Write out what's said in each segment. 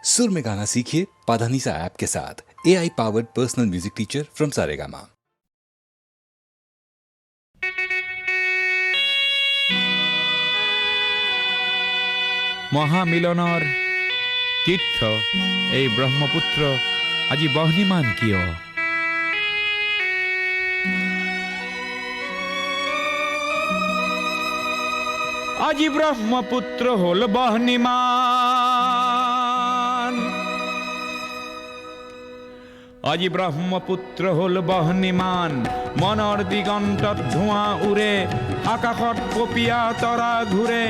सुर में गाना सीखिए पाधानीसा ऐप के साथ। AI powered personal music teacher from Saregama. মহামিলনৰ তীৰ্থ এই ব্ৰহ্মপুত্ৰ আজি বহ্নিমান কিয়? আজি ব্ৰহ্মপুত্ৰ হল বহ্নিমান, আজি ব্ৰহ্মপুত্ৰ হল বহ্নিমান। মনৰ দিগন্তত ধোঁৱা উৰে, আকাশত পপীয়া তৰা ঘূৰে,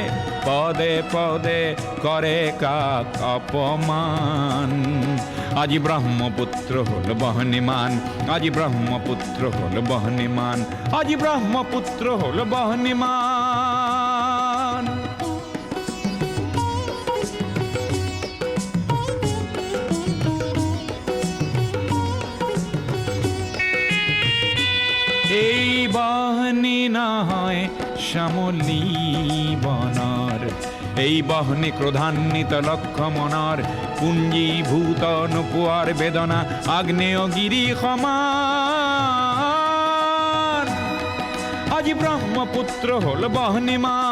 পদে পদে কৰে কাক অপমান। আজি ব্ৰহ্মপুত্ৰ হল বহ্নিমান, আজি ব্ৰহ্মপুত্ৰ হল বহ্নিমান, আজি ব্ৰহ্মপুত্ৰ হল বহ্নিমান। এই বহ্নি নহয় শ্যামলী বনৰ, এই বহ্নি ক্ৰোধান্বিত লক্ষ্য মনৰ, পুঞ্জীভূত নোপোৱাৰ বেদনা আগ্নেয়গিৰি সমান। আজি ব্ৰহ্মপুত্ৰ হল বহ্নিমান।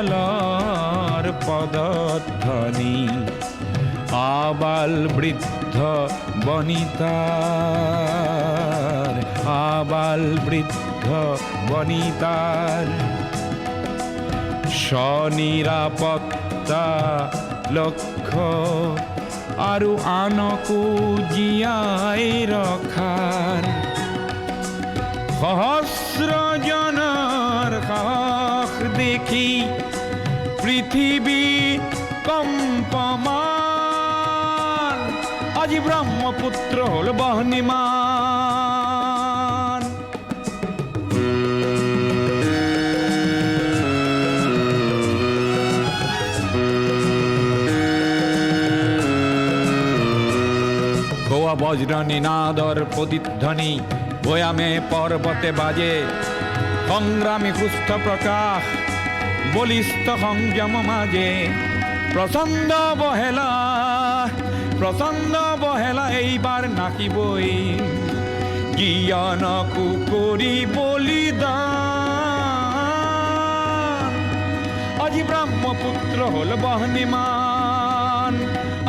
সমদলৰ পদধ্বনি আবাল বৃদ্ধ বনিতাৰ, আবাল বৃদ্ধ বনিতাৰ স্বনিৰাপত্তা লক্ষ্য আৰু আনকো জীয়াই ৰখাৰ সহস্ৰজনৰ সাহস দেখি পৃথিৱী কম্পমান। আজি ব্ৰহ্মপুত্ৰ হল বহ্নিমান। গোয়া বজ্ৰ নিনাদৰ প্ৰতিধ্বনি ভৈয়ামে পৰ্বতে বাজে, সংগ্ৰামী সুস্থ প্ৰকাশ বলিষ্ঠ সংযম মাজে। প্ৰচণ্ড বহেলা এইবাৰ নাকিবই, জ্ঞানকো কৰি বলিদান। আজি ব্ৰহ্মপুত্ৰ হল বহ্নিমান,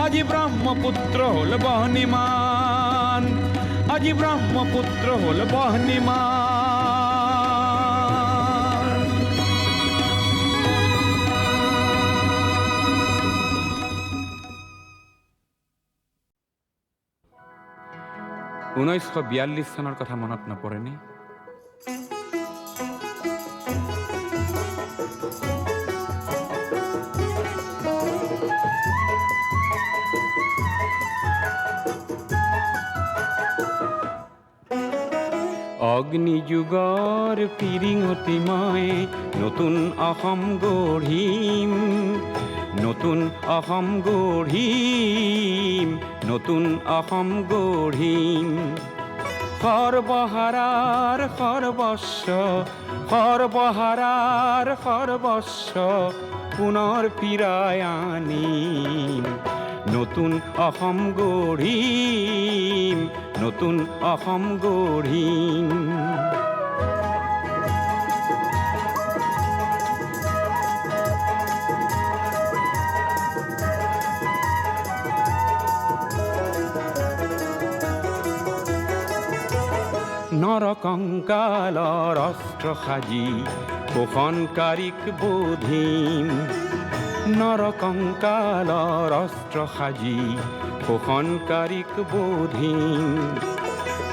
আজি ব্ৰহ্মপুত্ৰ হল বহ্নিমান, আজি ব্ৰহ্মপুত্ৰ হল বহ্নিমান। ঊনৈছশ 42 চনৰ কথা মনত নপৰেনে? অগ্নিযুগৰ পিৰিঙতি মই নতুন অসম গঢ়িম, নতুন অসম গঢ়িম, নতুন অসম গঢ়িম। সৰ্বহাৰাৰ সৰ্বস্ব, সৰ্বহাৰাৰ সৰ্বস্ব পুনৰ ফিৰাই আনিম। নতুন অসম গঢ়িম, নতুন অসম গঢ়িম। নৰকংকালৰ অস্ত্ৰ সাজি শোষণকাৰীক বোধিম, নৰকংকালৰ অস্ত্ৰ সাজি শোষণকাৰীক বোধিম।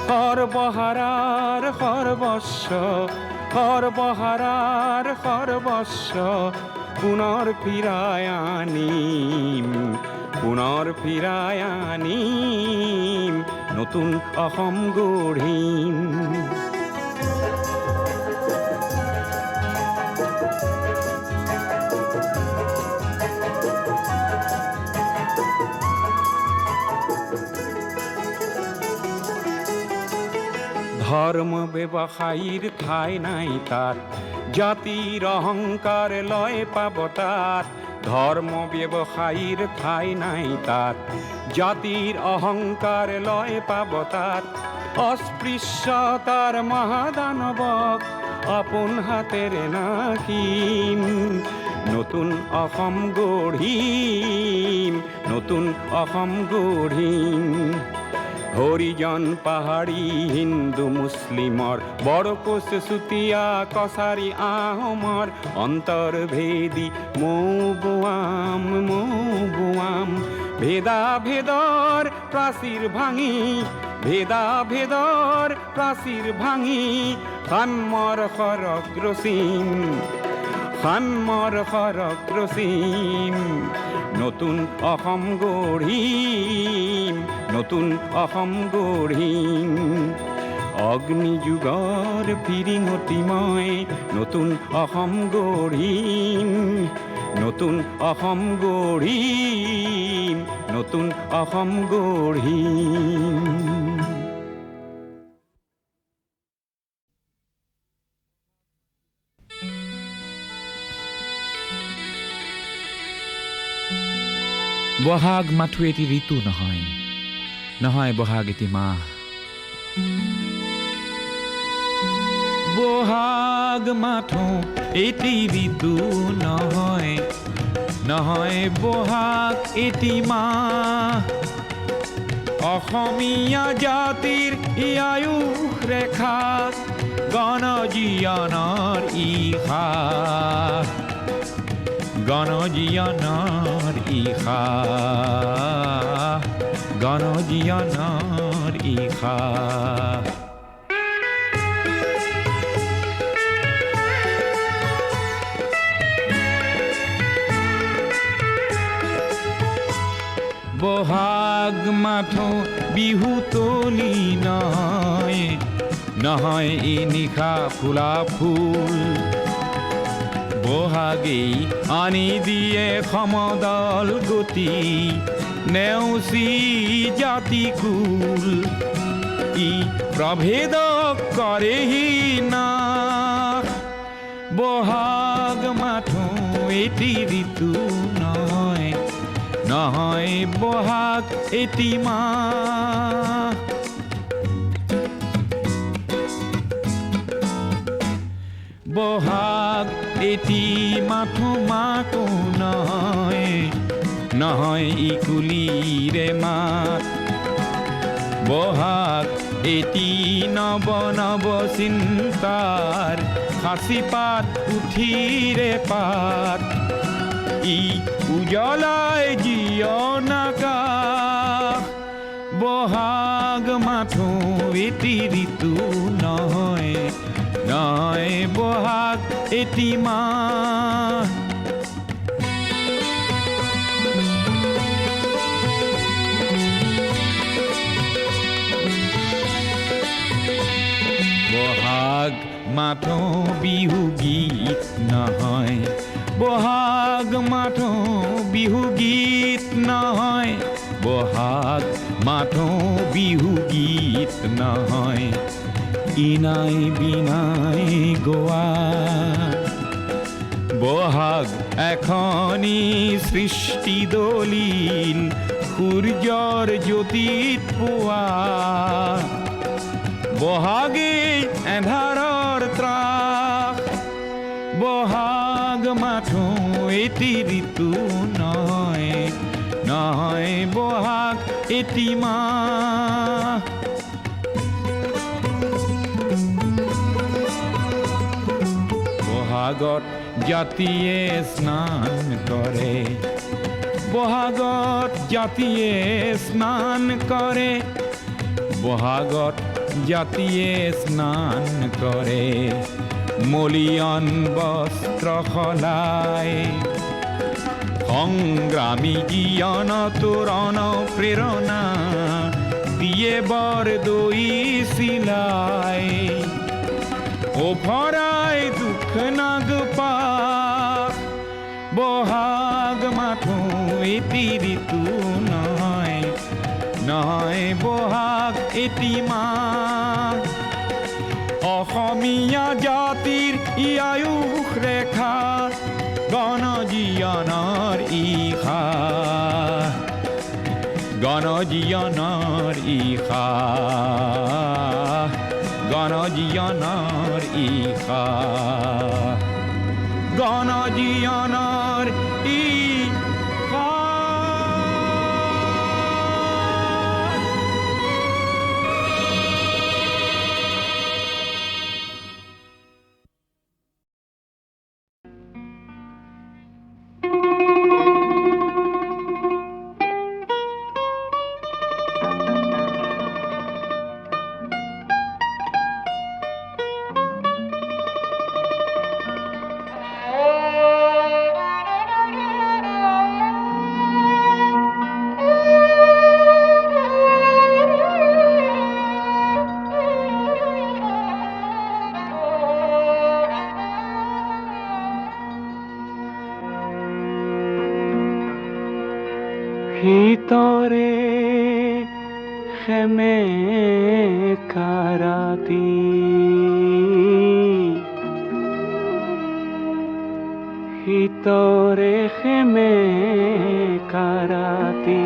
সৰ্বহাৰাৰ সৰ্বস্ব, সৰ্বহাৰাৰ সৰ্বস্ব পুনৰ ফিৰাই আনিম, পুনৰ ফিৰাই আনিম। নতুন অসম গঢ়িম। ধর্ম ব্যবসায়ীর ঠাই নাই তার, জাতির অহংকার লয় পাব তার। ধর্ম ব্যবসায়ীর ঠাই নাই তার, জাতির অহংকার লয় পাব তার। অস্পৃশ্যতার মহাদানবক আপন হাতের নাকিম, নতুন অসম গঢ়িম, নতুন অসম গঢ়িম। হরিজন পাহাড়ী হিন্দু মুসলিমৰ, বড়কোচ চুতীয়া কছাৰী আহোমৰ, অন্তৰ্ভেদী মৌ বোৱাম। ভেদা ভেদৰ প্ৰাচীৰ ভাঙি, ভেদা ভেদৰ প্ৰাচীৰ ভাঙি, সাম্যৰ সৰগ ৰচিম, সাম্যৰ সৰগ ৰচিম। নতুন অসম গঢ়িম, নতুন অসম গঢ়িম। অগ্নিযুগৰ ফিৰিঙতি মই নতুন অসম গঢ়িম, নতুন অসম গঢ়িম, নতুন অসম গঢ়িম। বহাগ মাথো এটি ঋতু নহয়, নহয় বহাগ এটি মাহ। বহাগ মাথো এটি ঋতু নহয়, নহয় বহাগ এটি মাহ। অসমীয়া জাতিৰ আয়ুস ৰেখা, গণজীৱনৰ ইশা, গণজীৱনৰ ইশা, গণজীৱনৰ ইশা। বহাগ মাথো বিহু তলি নহয়, নহয় ই নিশা ফুলা ফুল। বহাগেই আনি দিয়ে সমদল গতি, নেওচি জাতিকুল। ই প্ৰভেদক কৰেহি নাশ, বহাগ মাথো এটি ঋতু নহয়, নহয় বহাগ এটি মাহ। বহাগ এটি মাথো মাকো নহয়, নহয় ই কুলিৰে মাত। বহাগ এটি নৱ নৱ চিন্তাৰ সাঁচি পাত পুথিৰে পাত। ই উজ্বলায় জীৱন আকাশ, বহাগ মাথো এটি ঋতু নহয়, নহয় বহাগ এটি মাহ। বহাগ মাথো বিহু গীত নহয়, বহাগ মাথো বিহু গীত নহয়, বহাগ মাথো বিহু গীত নহয়। ইনাই বিনাই গোৱা বহাগ এখনি সৃষ্টি দলিল, সূৰ্যৰ জ্যোতিত পোৱা। বহাগে এন্ধাৰৰ ত্ৰাস, বহাগ মাথো এটি ঋতু নহয়, নহয় বহাগ এটি মাহ। বহাগত জাতিয়ে স্নান কৰে, বহাগত জাতিয়ে স্নান কৰে, বহাগত জাতিয়ে স্নান কৰে। মলিয়ন বস্ত্ৰ সলাই, সংগ্ৰামী জীয়ন তোৰণ প্ৰেৰণা দিয়ে বৰদৈ চিলাই। ওফৰাই দুখ নাগপাশ, বহাগ মাথো এটি ঋতু নহয়, নহয় বহাগ এটি মাহ। অসমীয়া জাতিৰ ই আয়ুস ৰেখা গণজীৱনৰ ইশা গণজীৱনৰ ইশা গণজীৱনৰ ইশা গণজীৱনৰ ইশা ভিতৰে খেমে কাৰাতি ভিতৰে খেমে কাৰাতি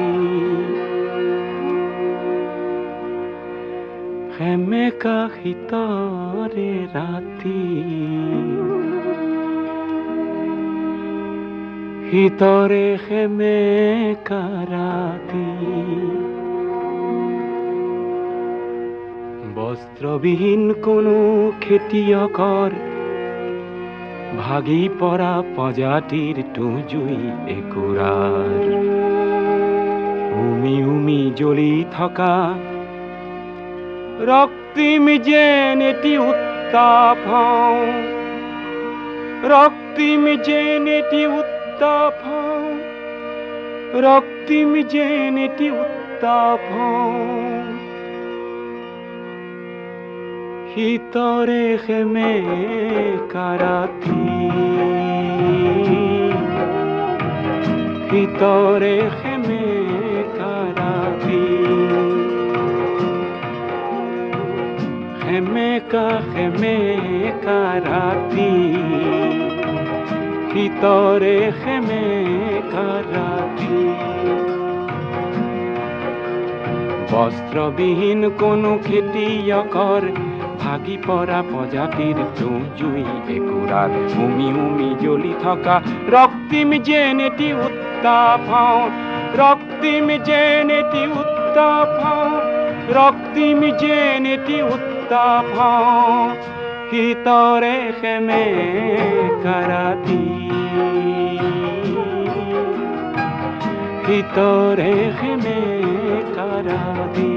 খেমে কা ভিতৰে ৰাতি ভিতৰে খেমে কাৰাতি বস্ত্ৰবিহীন কোনো খেতিয়কৰ ভাগি পৰা প্ৰজাতিৰ তুজুই একুৰাৰ উমি উমি জ্বলি থকা ৰক্তিম যেন এটি উত্তাপ ৰক্তিম যেন এটি উত্তাপ রক্তিম যেন এটি উত্তাপ ভিতরে খেমে কারাতি ভিতরে খেমে কারাতি খেমে কারাতি ভিতরে খেমে কারাতি বস্ত্রবিহীন কোনো খেতিয়কৰ ভাগি পৰা প্ৰজাতিৰ জুই একুৰাৰ উমি উমি জ্বলি থকা ৰক্তিম যেন এটি উত্তাপ ৰক্তিম যেন এটি উত্তাপ ৰক্তিম যেন এটি উত্তাপ ভিতৰে খেমে কাৰাতি ভিতৰে খেমে কাৰাতি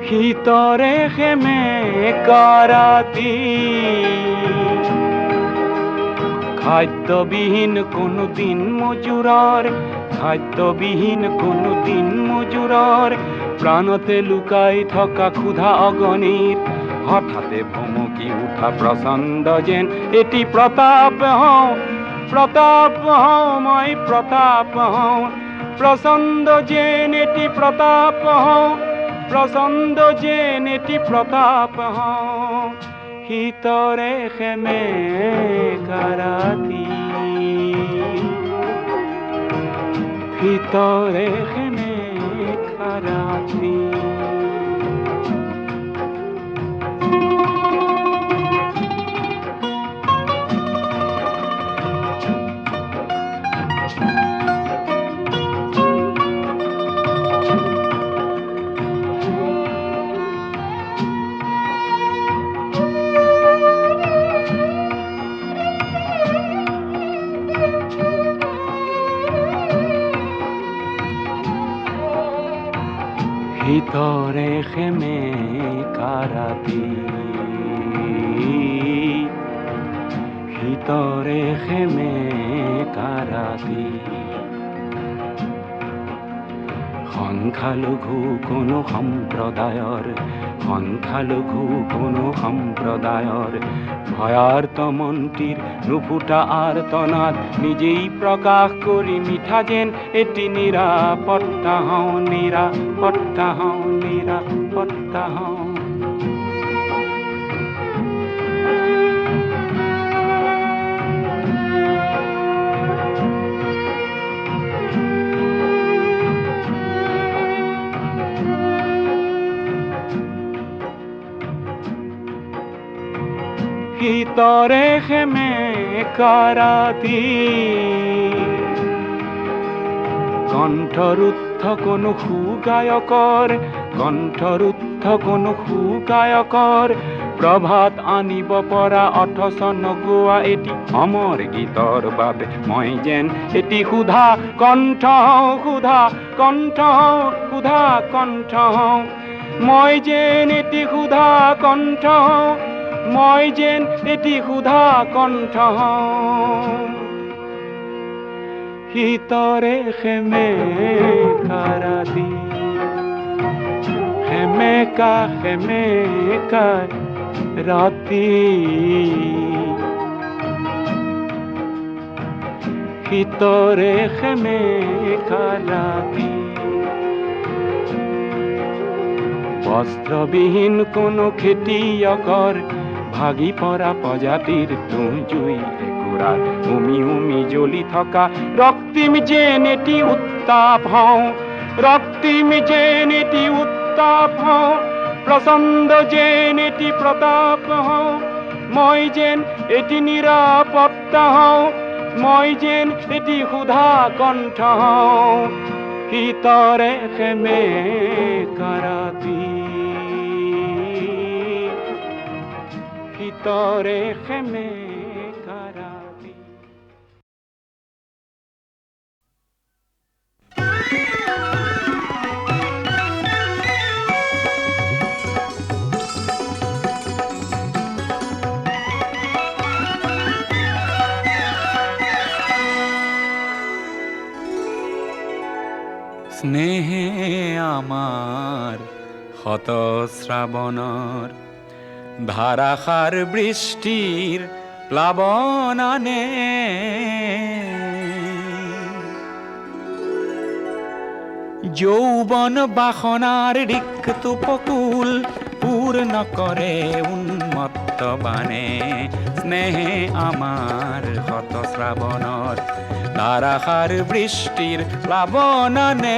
ভিতৰে খেমে কাৰাতি খাদ্যবিহীন কোনো দিন মজুৰৰ খাদ্যবিহীন কোনো দিন মজুৰৰ প্ৰাণতে লুকাই থকা ক্ষুধা অগণিৰ হঠাতে ভমকি উঠা প্ৰচণ্ড যেন এটি প্ৰতাপ মই প্ৰতাপ প্ৰচণ্ড যেন এটি প্ৰতাপ প্ৰচণ্ড যেন এটি প্ৰতাপ ভিতৰে খেমে কাৰাতি ভিতৰে খেমে কাৰাতি ভিতৰে খেমে কাৰাতি ভিতৰে সেমেকা ৰাতি সংখ্যালঘু কোনো সম্প্ৰদায়ৰ ভয়াৰ্ত মন্ত্ৰীৰ নুফুটা আৰ্তনাদ নিজেই প্ৰকাশ কৰি মিঠা যেন এটি নিৰাপত্তা হওঁ ভিতৰে সেমেকা ৰাতি কণ্ঠৰুদ্ধ কোনো সুগায়কৰ প্ৰভাত আনিব পৰা অথচ নগোৱা এটি অমৰ গীতৰ বাবে মই যেন এটি ক্ষুধা কণ্ঠ মই যেন এটি ক্ষুধা কণ্ঠ ভিতরে সেমেকা ৰাতি ভিতৰে সেমেকা ৰাতি বস্ত্ৰবিহীন কোনো খেতিয়কৰ ভাগি পৰা প্ৰজাতিৰ তুঁহ জুই একুৰাৰ উমি জ্বলি থকা ৰক্তিম যেন এটি উত্তাপ হওঁ প্ৰচণ্ড যেন এটি প্ৰতাপ হওঁ মই যেন এটি নিৰাপত্তা হওঁ মই যেন এটি ক্ষুধা কণ্ঠ হওঁ ভিতৰে সেমেকা ৰাতি ভিতৰে সেমেকা ৰাতি স্নেহে আমাৰ শত শ্ৰাবণৰ ধাৰাসাৰ বৃষ্টিৰ প্লাৱন আনে যৌৱন বাসনাৰ ৰিক্ত উপকূল পূৰ্ণ কৰে উন্মত্ত বানে স্নেহে আমাৰ শত শ্ৰাৱণৰ ধাৰাসাৰ বৃষ্টিৰ প্লাৱন আনে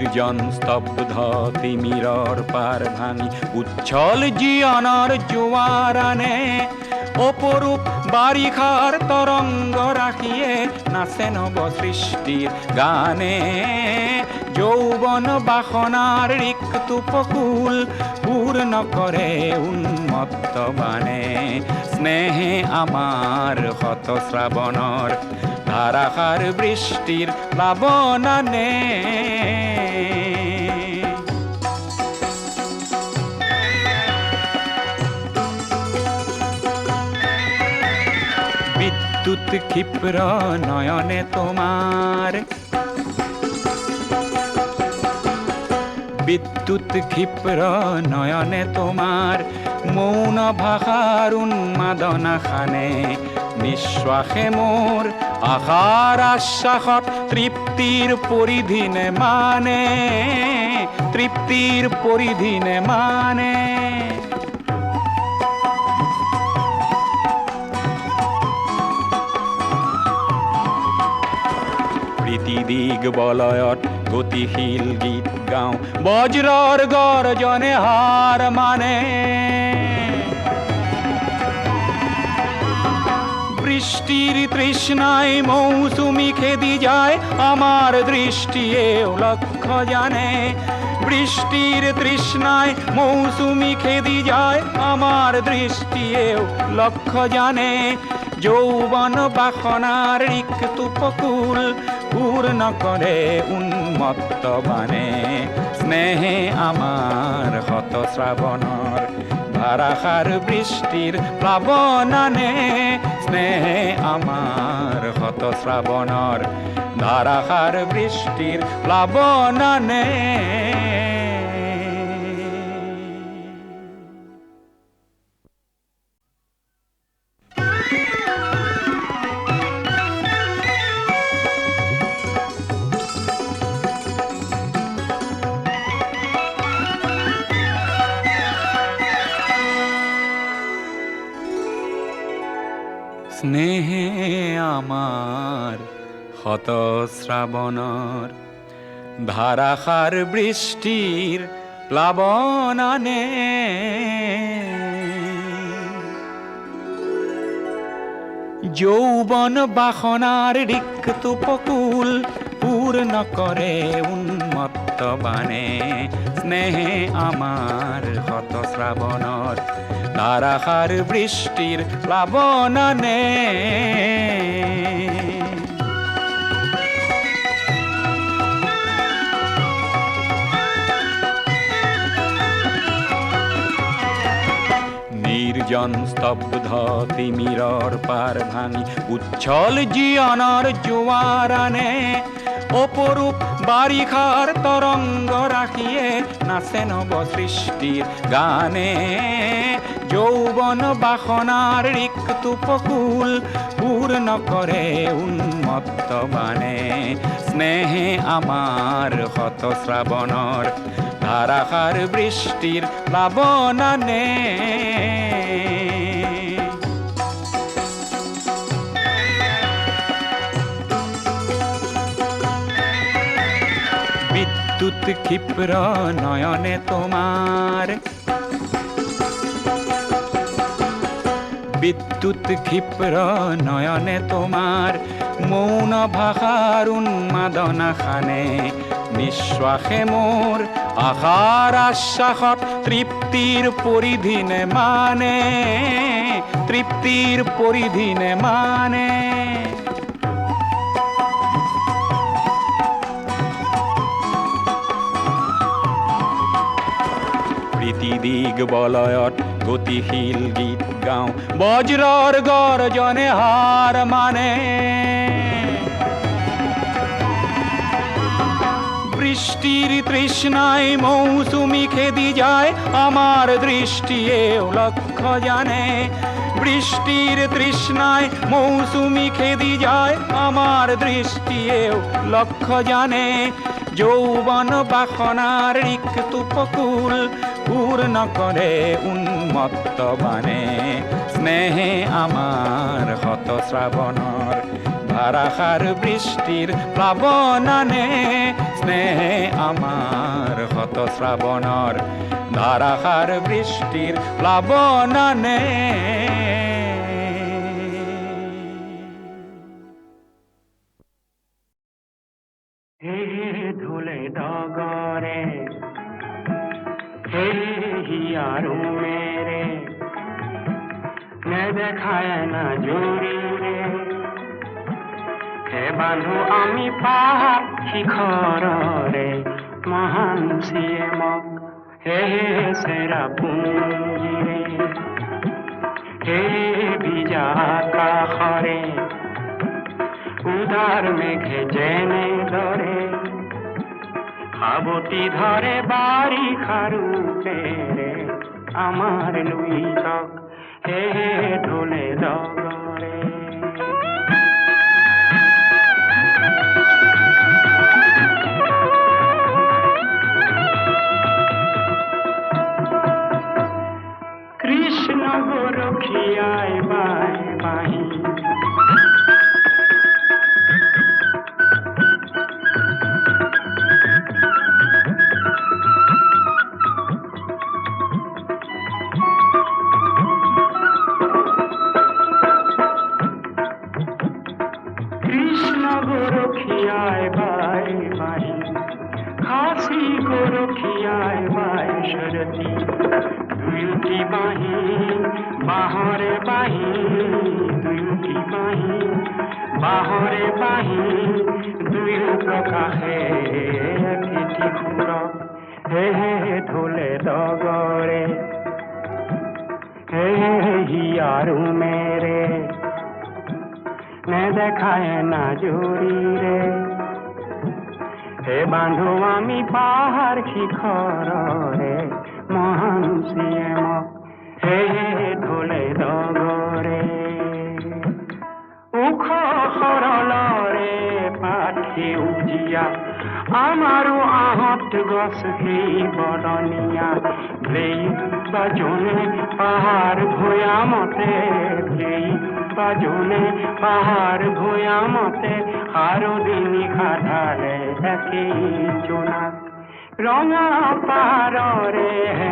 নিৰ্জন স্তব্ধ তিমিৰৰ পাৰ ভাঙি উচ্ছল জীৱনৰ জোৱাৰ আনে অপৰূপ বাৰিষাৰ তৰংগ ৰাখিয়ে নাচে নৱ সৃষ্টিৰ গানে যৌৱন বাসনাৰ ৰিক্ত উপকূল পূৰ্ণ কৰে উন্মত্ত বানে স্নেহে আমাৰ শত শ্ৰাৱণৰ ধাৰাসাৰ বৃষ্টিৰ প্লাৱন আনে বিদ্যুৎ ক্ষিপ্ৰ নয়নে তোমাৰ বিদ্যুৎ ক্ষিপ্ৰ নয়নে তোমাৰ মৌন ভাষাৰ উন্মাদনা খানে নিশ্বাসে মোৰ আশাৰ আশ্বাসত তৃপ্তিৰ পৰিধি নেমানে প্ৰীতি দিগ বলয়ত গতিশীল গীত গাওঁ বজ্ৰৰ গৰ্জনে হাৰ মানে বৃষ্টির তৃষ্ণায় মৌসুমি খেদি যায় আমার দৃষ্টিয়েও লক্ষ্য জানে বৃষ্টির তৃষ্ণায় মৌসুমি খেদি যায় আমার দৃষ্টিয়েও লক্ষ্য জানে যৌবন বাসনার ঋতু উপকূল পূর্ণ করে উন্মত্ত বানে স্নেহে আমার হত শ্রাবণর ধারাসার বৃষ্টির প্লাবনানে স্নেহে আমার হত শ্রাবণর ধারাসার বৃষ্টির প্লাবনানে স্নেহে আমার হত শ্রাবণর ধারাসার বৃষ্টির প্লাবনানে যৌবন বাসনার ঋতু উপকূল পূর্ণ করে উন্মত্ত বানে স্নেহে আমার হত শ্রাবণর ধারাসার বৃষ্টির প্লাবনানে নির্জন স্তব্ধ তিমিরর পার ভাঙি উচ্ছল জীবনের জোয়ারানে অপরূপ বারিখার তরঙ্গ রাখিয়ে নাচে নব সৃষ্টির গানে যৌবন বাসনার ঋতু উপকূল পূর্ণ করে উন্মত্ত বানে স্নেহে আমার হত শ্রাবণর ধারাসার বৃষ্টির প্লাবনানে বিদ্যুৎ ক্ষিপ্র নয়নে তোমার বিদ্যুৎ ক্ষিপ্র নয়নে তোমার মৌন ভাষার উন্মাদনা খানে নিঃশ্বাসে মোর আশার আশ্বাসত তৃপ্তির পরিধিনে মানে তৃপ্তির পরিধিনে মানে প্রীতিদিগ বলয়ত গতিশীল গীত গাও বজ্রর গর্জনে হার মানে বৃষ্টির তৃষ্ণায় মৌসুমি খেদি যায় আমার দৃষ্টি এও লক্ষ্য জানে বৃষ্টির তৃষ্ণায় মৌসুমি খেদি যায় আমার দৃষ্টি এও লক্ষ্য জানে যৌবন বাসনার ঋতু উপকূল পূর্ণ করে উন্মত্ত বানে স্নেহে আমার হত শ্রাবণর ধারাসার বৃষ্টির প্লাবনানে স্নেহে আমার হত শ্রাবণর ধারাসার বৃষ্টির প্লাবনানে হে ধুলে ডগরে হে হিয়ারু মেরে নে দেখায় না জুড়ি রে হে বান্ধু আমি পাহাড় শিখরে মহান সিয়ে মক হে সেরা পুঞ্জি রে হে ভিজা আকাশরে উদার মেঘে জেনে ধরে খাবতি ধরে বাড়ি খারুপে রে আমার লুই চক হে ঢোলে ডগরে কৃষ্ণ গোরখিয়ায় বাই বাই गोरखियाय बाय बाय खासी गोरखियाय बाय शरती दुलकी बाही বাহরে বাহি দুইটি বাহি বাহরে বাহি দুই প্রকাশে একটি খুর হে হে ঢোলে ডগরে হে হিয়ারু মেরে নে দেখায় না জুরি রে হে বান্ধু আমি পাহাড় শিখরে মহান সিএমক হে ঢোলে ডগরে উখ সরলরে পাঠি উজিয়া আমাৰো আহত গছ সেই বদনিয়া ব্লেই বাজনে পাহাৰ ভৈয়ামতে ব্লেই বাজনে পাহাৰ ভৈয়ামতে আৰু দিনিশা ঢালে একেই জোনাক ৰঙা পাহাৰৰে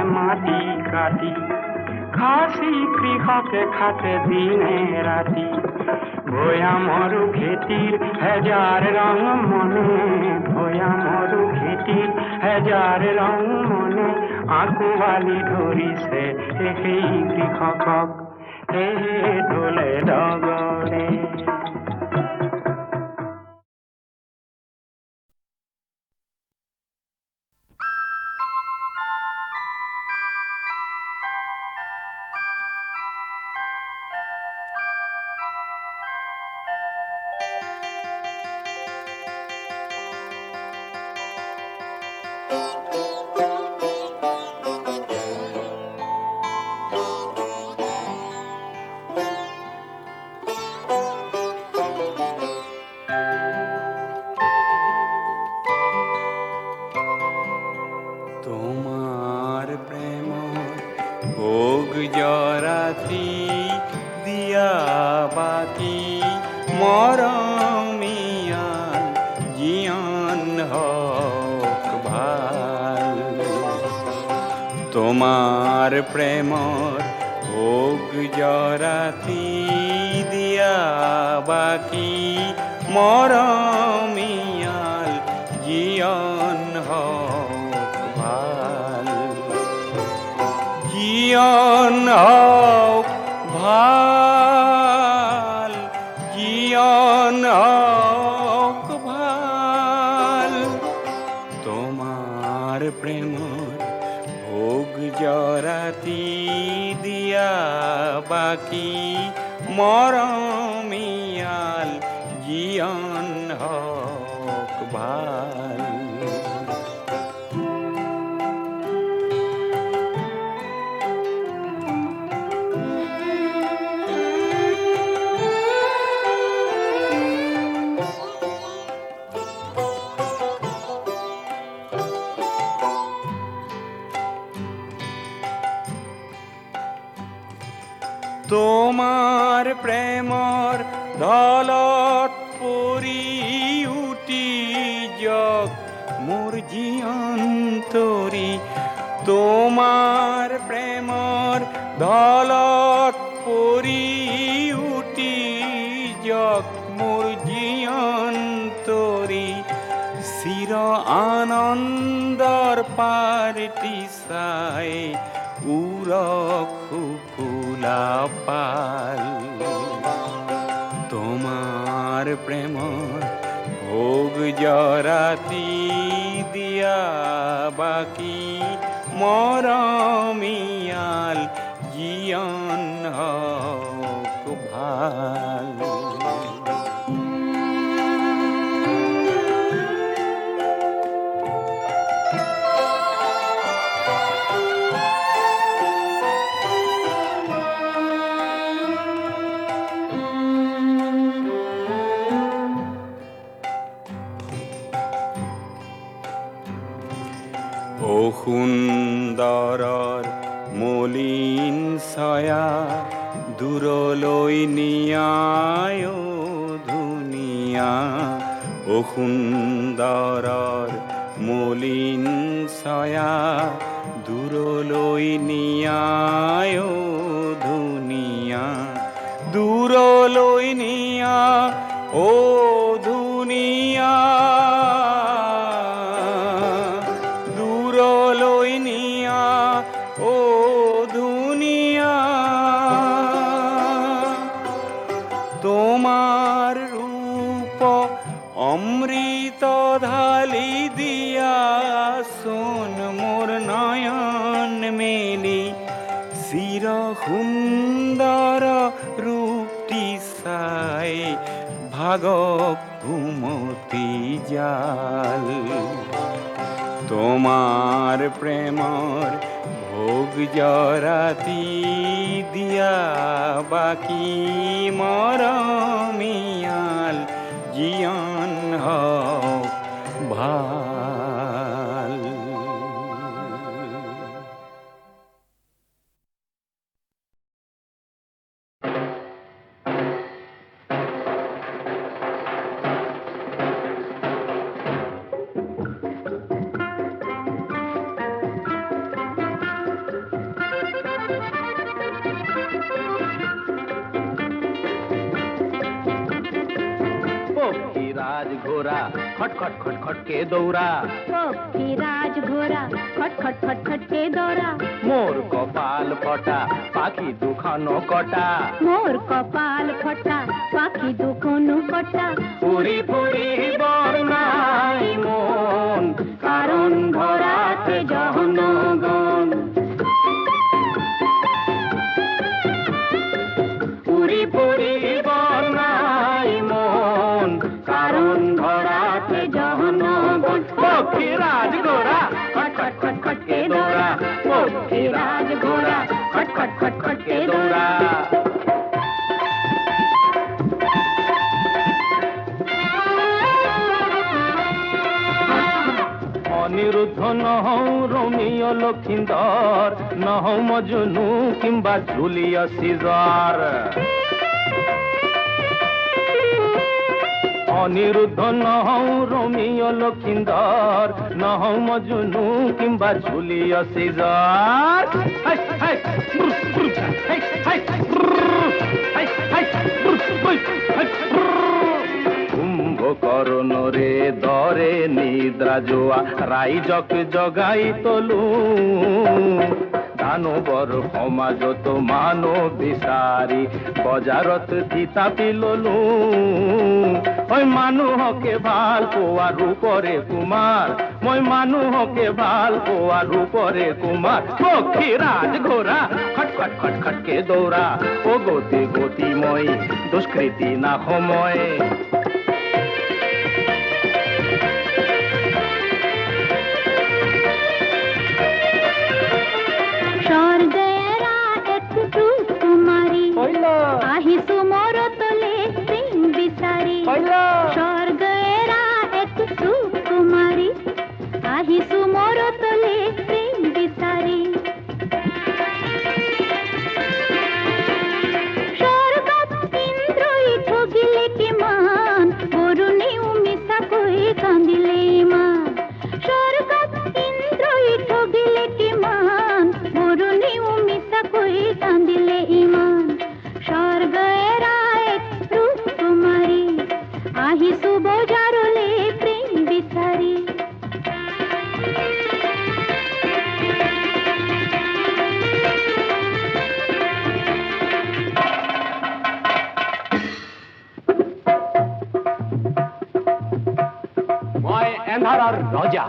মাটি কাটি খাচী কৃষকে খাতে দিনে ৰাতি ভৈয়ামৰো খেতিৰ হেজাৰ ৰং মনে ভৈয়ামৰো খেতিৰ হেজাৰ ৰং মনে আঁকুৱালি ধৰিছে সেই কৃষকক হে ঢোলে ডগৰে তোমার প্রেম ভোগ জরাতি দিয়া বাকি মরমিয়ান জিয়ান হক ভাল তোমার প্রেম ভোগ জরাতি দিয়া বাকি মরমিয়াল জিয়ান হক ভাল জিয়ন হক ভাল জিয়ন হক ভাল তোমার প্রেম ভোগ জরাতি দিয়া বাকি মরমিয়াল জিয়ন হক ভাল তোমার প্রেমর দলত পরি উটি জগ মোর জিয়ন্তরি তোমার প্রেমর দলত পরি উটি জগ মোর জিয়ন্তরি চির আনন্দর পারটি চাই উরখুকুলা পাল তোমার প্রেম ভোগ জরাতি দিয়া বাকি মরমিয়াল জিয়ন হক ভাল ও সুন্দৰৰ মলিন ছায়া দূৰলৈ নিয়ায় ধুনীয়া ও সুন্দৰৰ মলিন ছায়া দূৰলৈ নিয়ায় ধুনীয়া দূৰলৈ নিয়া ও ধুনীয়া ও দুনিয়া তোমার রূপ অমৃত ঢালি দিয়া শোন মোর নয়ন মেলি চির সুন্দর রূপটি চাই ভাগক ঘুমতি জাল তোমার প্রেমর ভোগ জরাতি দিয়া বাকি মরমিয়াল জিয়ন হক ভাল। राज घोड़ा खट खट खट खट के दौड़ा पक्षी राज घोड़ा खट खट खट खट के दौड़ा मोर कपाल फटा पाखी दुखानो कटा मोर कपाल फटा पाखी दुखनु कटा पुरी पुरी बरनाई मन कारण धराते जहनगन पुरी पुरी बरनाई मन कारण धराते जहनगन पक्षी राज घोड़ा खट खट खट खट के दौड़ा पक्षी राज घोड़ा खट खट खट खट के दौड़ा অনিরুদ্ধ নহৌ রোমিও লক্ষিন্দর নহৌ মজনু কিংবা জুলিয়াস সিজার অনিরুদ্ধ নহৌ রোমিও লক্ষিন্দর নহৌ মজনু কিংবা জুলিয়াস সিজার কুম্ভকর্ণ রে দরে নিদ্রা জোয়া রাইজক জগাই তলু দানবর সমাজত মানব বিচাৰি বজাৰত থিতাপি ললো মই মানুহকে ভাল পোৱা ৰূপৰে কুমাৰ মই মানুহকে ভাল পোৱা ৰূপৰে কুমাৰ পক্ষী ৰাজ ঘোঁৰা খট খট খট খটকে দৌৰা ও গতি গতি মই দুষ্কৃতি না সময় স্বর্গেরা একটু কুমারী আহিসু মোর তলে প্রেম বিচারি স্বর্গেরা একটু কুমারী আহিসু মোর তলে প্রেম বিচারি স্বর্গত ইন্দ্রই ঠগিলে কিমান বরুণেও মিছা কই কান্দিলে ইমান স্বর্গত ইন্দ্রই ঠগিলে কিমান বরুণেও মিছা কই কান্দিলে ইমান স্বর্গেরা একটু কুমারী আহিসু বজারলে প্রেম বিচারি মই এন্ধাৰৰ ৰজা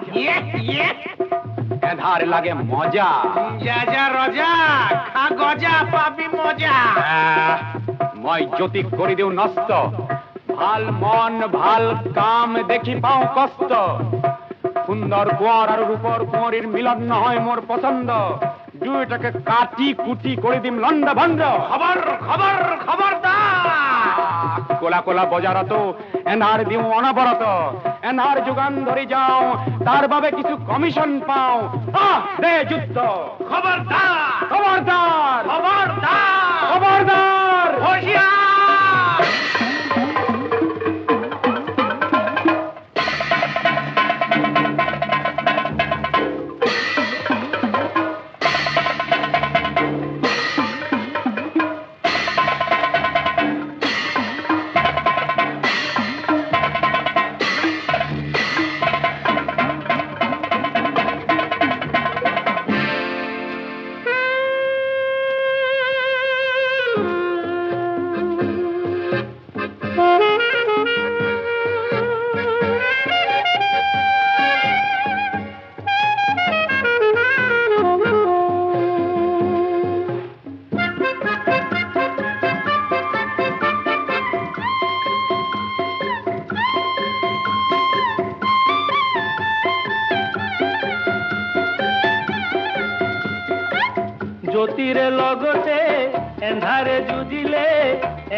এন্ধাৰ লাগে মজা যা যা ৰজা খা গজা পাবি মজা মই জ্যোতি কৰি দিওঁ নষ্ট ভাল মন ভাল কাম দেখি পাওঁ কষ্ট সুন্দৰ কোঁৱৰ আৰু ৰূপৰ কুঁৱৰীৰ মিলন নহয় মোৰ পচন্দ দুয়োটাকে কাটি কুটি কৰি দিম লণ্ড ভণ্ড খবৰ খবৰ খবৰদাৰ কোলা কোলা বজাৰতো এন্ধাৰ দিওঁ অনবৰত এন্ধাৰ যোগান ধৰি যাওঁ তাৰ বাবে কিছু কমিশ্যন পাওঁ দে যুদ্ধ খবৰদাৰ খবৰদাৰ খবৰদাৰ খবৰদাৰ হুঁশিয়ার জ্যোতিরে লগতে এন্ধারে যুজিলে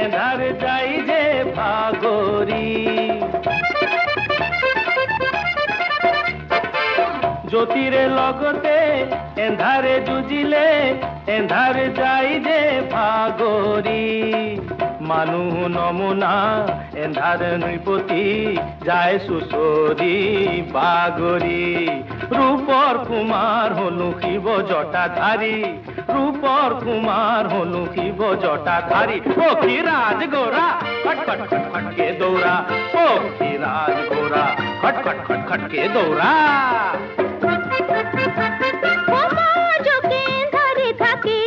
এন্ধারে যাই যে ভাগরি জ্যোতিরে লগতে এন্ধারে যুজিলে এন্ধারে যাই যে ভাগরি মানুহ নমুনা এন্ধারে নৃপতি যায় সুসরি বাগরি রূপর কুমার হনু শিব জটাধারী রূপর কুমার হনু শিব জটাধারী পক্ষী রাজ গোরা খট খট খট খটকে দৌড়া পক্ষী রাজ গোরা খট খট খট খটকে দৌড়া ধরে থাকে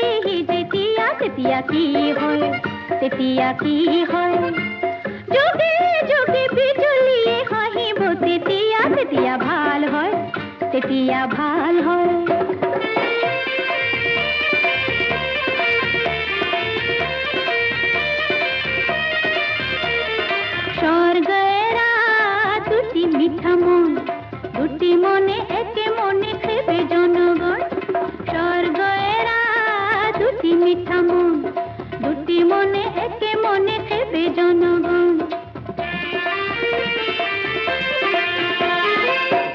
যেতিয়া সেতিয়া কি হয় সেতিয়া কি হয় যোগে যোগে বিজুলিয়ে হাহিব সেতিয়া সেতিয়া ভাল হয় সেতিয়া ভাল হয় স্বর্গেরা দুটি মিঠা মন দুটি মনে একে মনে খেবে জনগণ স্বর্গেরা দুটি মিঠা মন দুটি মনে একে মনে খেবে জনগণ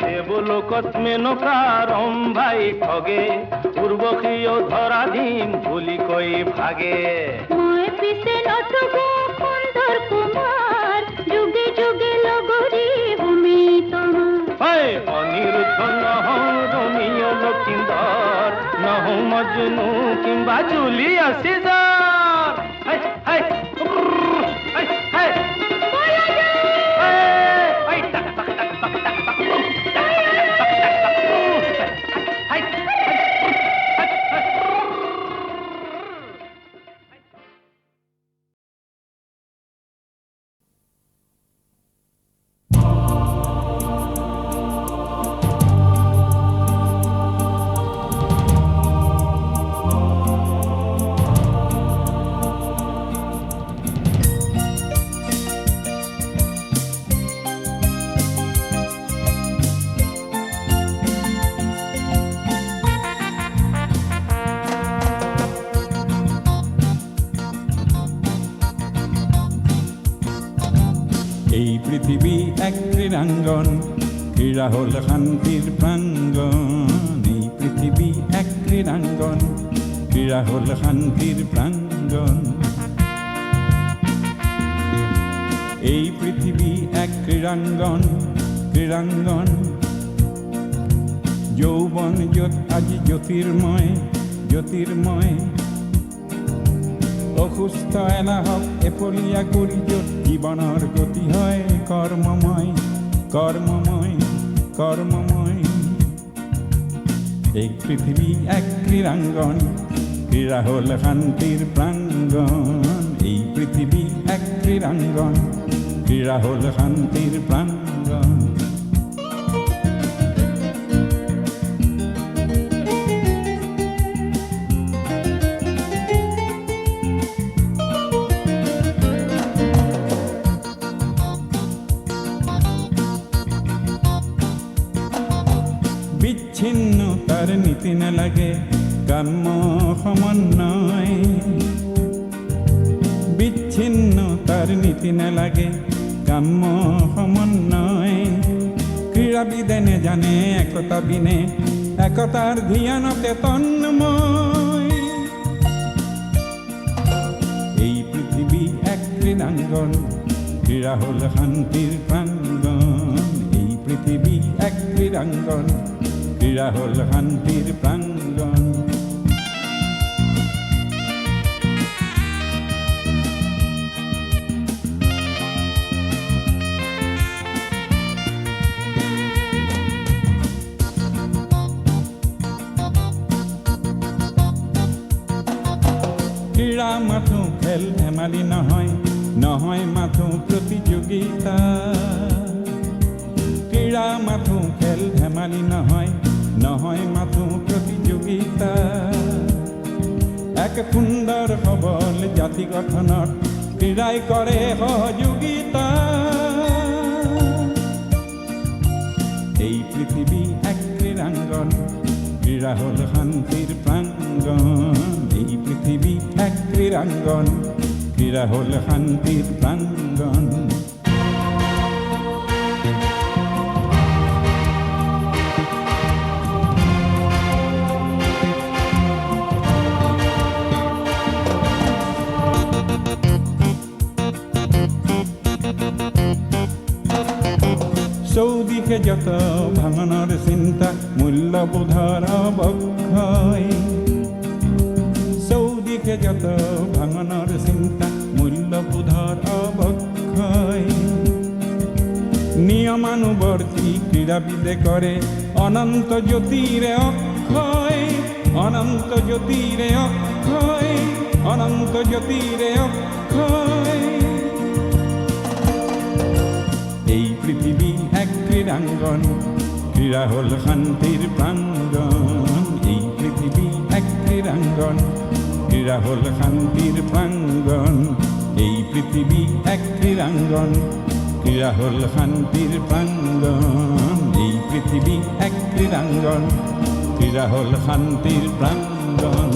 দেবলোকত মেনকা রম্ভাই ঠগে পূর্বকীয় ধরাধীন ভুলি কই ভাগে মই পিছে নথবো সুন্দর কুমার যুগে যুগে লগরি ভূমি তোমার অনিরুদ্ধ নহ রমিয় লক্ষিন্দর নহ মজনু কিংবা জুলিয়াস সিজার এই পৃথিবী এক ক্রীড়াঙ্গন ক্রীড়া হল শান্তির প্রাঙ্গন এই পৃথিবী এক ক্রীড়াঙ্গন ক্রীড়া হল শান্তির প্রাঙ্গন এই পৃথিবী এক ক্রীড়াঙ্গন ক্রীড়াঙ্গন যৌবন যত আজি জ্যোতির্ময় জ্যোতির্ময় অসুস্থ এলাহক এফলীয়া কৰি যত জীৱনৰ গতি হয় কৰ্মময় কৰ্মময় কৰ্মময় এই পৃথিৱী এক ক্ৰীড়াঙ্গন ক্ৰীড়া হ'ল শান্তিৰ প্ৰাঙ্গণ এই পৃথিৱী এক ক্ৰীড়াঙ্গন ক্ৰীড়া হ'ল শান্তিৰ প্ৰাঙ্গণ বিচ্ছিন্নতার নীতি নালাগে কাম্য সমন্বয় বিচ্ছিন্নতার নীতি নালাগে কাম্য সমন্বয় ক্রীড়াবিদে জানে একতা বিনে একতার ধ্যানতে তন্ময় এই পৃথিবী এক ক্রীড়াঙ্গন ক্রীড়া হল শান্তির প্রাঙ্গণ এই পৃথিবী এক ক্রীড়াঙ্গন ক্রীড়া হল শান্তির প্রাঙ্গণ ক্রীড়া মাথো খেল ধেমালি নহয় নহয় মাথো প্রতিযোগিতা ক্রীড়া মাথো খেল ধেমালি নহয় নহয় মাথো প্রতিযোগিতা এক সুন্দর সবল জাতি গঠনত ক্রীড়াই করে সহযোগিতা এই পৃথিবী এক ক্রীড়াঙ্গন ক্রীড়া হল শান্তির প্রাঙ্গণ প্রাঙ্গণ, এই পৃথিবী এক ক্রীড়াঙ্গন, ক্রীড়া হল শান্তির প্রাঙ্গণ। চৌদিকে যত ভাঙনের চিন্তা, মূল্যবোধৰ অৱক্ষয়। চৌদিকে যত ভাঙনেৰ চিন্তা, মূল্যবোধৰ অৱক্ষয়। নিয়মানুবৰ্তী ক্ৰীড়াবিদে কৰে অনন্ত জ্যোতিৰে অক্ষয়, অনন্ত জ্যোতিৰে অক্ষয়, অনন্ত জ্যোতিৰে অক্ষয়। এই পৃথিবী এক ক্রীড়াঙ্গন, ক্রীড়া হল শান্তির প্রাঙ্গণ। এই পৃথিবী এক ক্রীড়াঙ্গন, ক্রীড়া হল শান্তির প্রাঙ্গণ। এই পৃথিবী এক ক্রীড়াঙ্গন, ক্রীড়া হল শান্তির প্রাঙ্গণ। এই পৃথিবী এক ক্রীড়াঙ্গন, ক্রীড়া হল শান্তির প্রাঙ্গণ।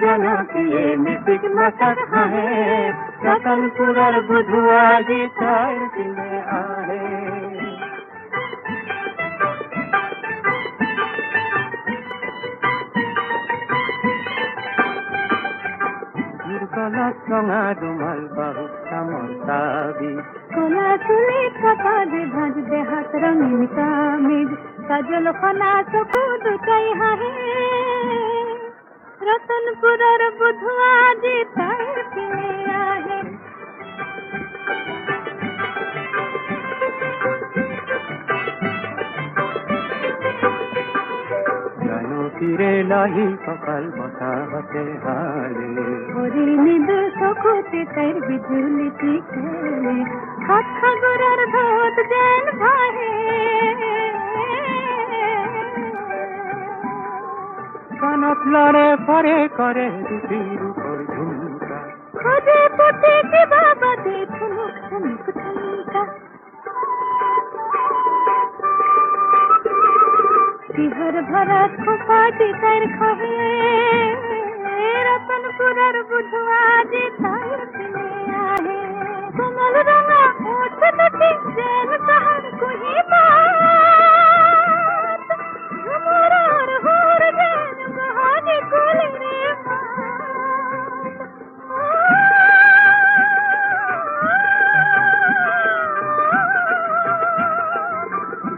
জনপ্রিয় মিউজিক মাসাত হাহে, রতনপুরের বুধুয়া গীতার দিনে আহে। গলত রঙা রুমাল বাহু কামর দাবি, কোলা চুলি কপালে ভাঁজবে হাত রঙিন কামিজ, কাজল খনা চকু দুটাই হাহে। রতনপুরের বুধুয়া যে তার কিনে আহে। জানো তীরে লাহি কপাল বসাতে হালে, ওরে নিদু চকুতে তার বিজুলিটি খেলে, হাত সাগরের ধোত যেন ভাহে। কানত লড়ে পরে করে দুটির উপর ঝুমকা, খোঁজে পথে কি বাবা দে ঠুনুক ঠুনুক ঠুমকা। বিহার ভরা খোপাটি তার খহে, রতনপুরের বুধুয়া যে তার কিনে আহে। কোমল রঙা ওঠ দুটি যেন তাহার কুহিমা, ঝুমুরার হুর যেন বহানি কোলে রে মা।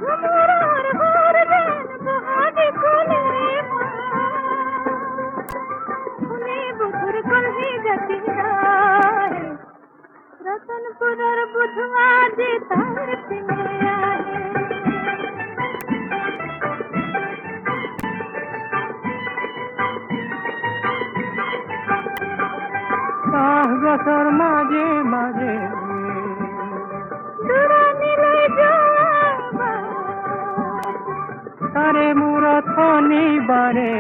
ঝুমুরার হুর যেন বহানি কোলে রে মা। শুনে বুধুর কলহি জাতি রায়, রতনপুরের বুধুয়া যে তার কিনে আহে। কাহ গছর মাঝে মাঝে দুরানিলে যাবা, তারে মুরত বারে